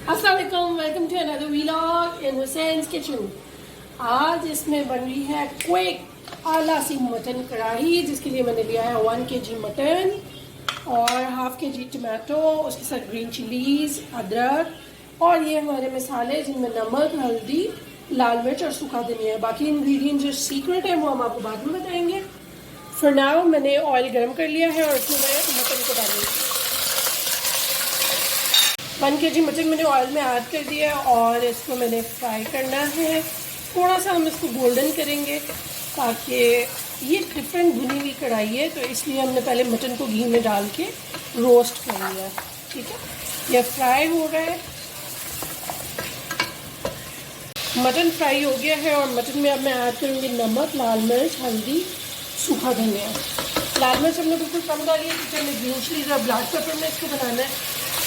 अस्सलाम वालेकुम, welcome to another vlog in Hussain's kitchen. आज इसमें बन रही है क्विक आला सी मटन कढ़ाई, जिसके लिए मैंने लिया है 1 kg मटन और हाफ kg टमाटो, उसके साथ ग्रीन चिलीज, अदरक और ये हमारे मसाले जिनमें नमक, हल्दी, लाल मिर्च और सूखा धनिया। बाकी इंग्रेडिएंट जो सीक्रेट है वो हम आपको बाद में बताएंगे। फॉर नाउ मैंने ऑयल गर्म कर लिया है और इसमें मैं मटन को डालूंगी। 1 kg मटन मैंने ऑयल में ऐड कर दिया और इसको मैंने फ्राई करना है। थोड़ा सा हम इसको गोल्डन करेंगे ताकि ये डिफरेंट भुनी हुई कढ़ाई है, तो इसलिए हमने पहले मटन को घी में डाल के रोस्ट कर लिया। ठीक है, ये फ्राई हो रहा है, मटन फ्राई हो गया है और मटन में अब मैं ऐड करूँगी नमक, लाल मिर्च, हल्दी, सूखा धनिया। लाल मिर्च हमने बिल्कुल कम डाली है क्योंकि हमने ग्रीन चिलीज और ब्लैक पेपर में इसको बनाना है,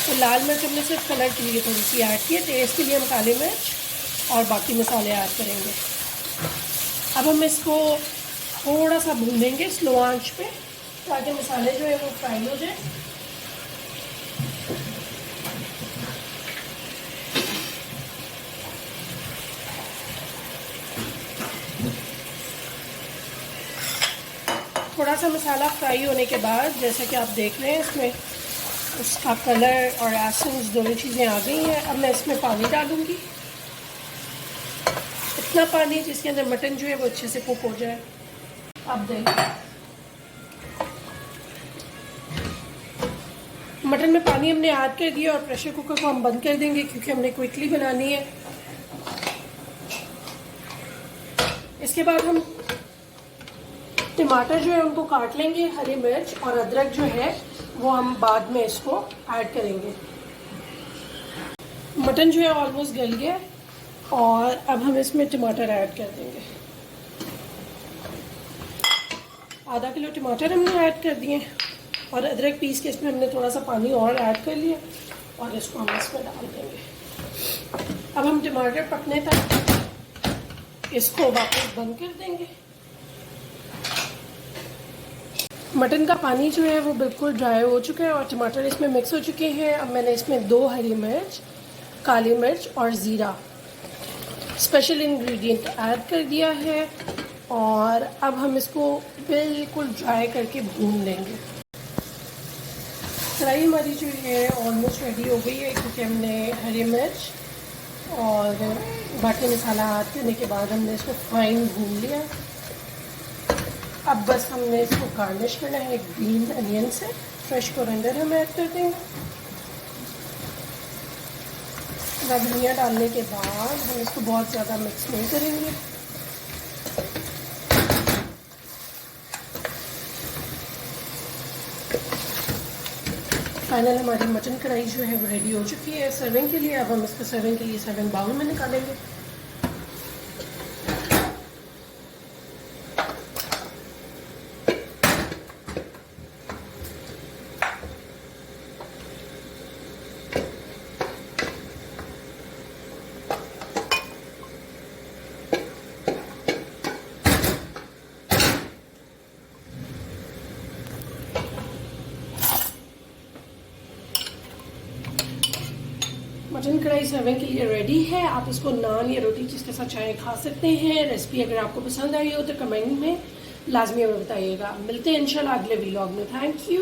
तो लाल मिर्च हमने सिर्फ कलर के लिए थोड़ी सी ऐड की है। टेस्ट के लिए हम काली मिर्च और बाकी मसाले ऐड करेंगे। अब हम इसको थोड़ा सा भूनेंगे स्लो आंच पे ताकि मसाले जो है वो फ्राई हो जाए। थोड़ा सा मसाला फ्राई होने के बाद जैसा कि आप देख रहे हैं इसमें उसका कलर और एसेंस दोनों चीज़ें आ गई हैं। अब मैं इसमें पानी डालूंगी, इतना पानी जिसके अंदर मटन जो है वो अच्छे से कुक हो जाए। अब देखिए मटन में पानी हमने ऐड कर दिया और प्रेशर कुकर को हम बंद कर देंगे क्योंकि हमने क्विकली बनानी है। इसके बाद हम टमाटर जो है उनको काट लेंगे, हरी मिर्च और अदरक जो है वो हम बाद में इसको ऐड करेंगे। मटन जो है ऑलमोस्ट गल गया और अब हम इसमें टमाटर ऐड कर देंगे। आधा किलो टमाटर हमने ऐड कर दिए और अदरक पीस के इसमें हमने थोड़ा सा पानी और ऐड कर लिया और इसको हम इसमें डाल देंगे। अब हम टमाटर पकने तक इसको वापस बंद कर देंगे। मटन का पानी जो है वो बिल्कुल ड्राई हो चुका है और टमाटर इसमें मिक्स हो चुके हैं। अब मैंने इसमें 2 हरी मिर्च, काली मिर्च और ज़ीरा स्पेशल इंग्रेडिएंट ऐड कर दिया है और अब हम इसको बिल्कुल ड्राई करके भून लेंगे। कढ़ाई हमारी जो है ऑलमोस्ट रेडी हो गई है क्योंकि हमने हरी मिर्च और बाकी मसाला ऐड करने के बाद हमने इसको फाइन भून लिया। अब बस हमने इसको गार्निश करना है ग्रीन अनियन से, फ्रेश कोरिएंडर हम ऐड कर देंगे। धनिया डालने के बाद हम इसको बहुत ज़्यादा मिक्स नहीं करेंगे। फाइनल हमारी मटन कढ़ाई जो है वो रेडी हो चुकी है सर्विंग के लिए। अब हम इसको सर्विंग के लिए सर्विंग बाउल में निकालेंगे। मटन कढ़ाई सर्विंग के लिए रेडी है। आप इसको नान या रोटी जिसके साथ चाहे खा सकते हैं। रेसिपी अगर आपको पसंद आई हो तो कमेंट में लाजमी हमें बताइएगा। मिलते हैं इंशाल्लाह अगले व्लॉग में। Thank you.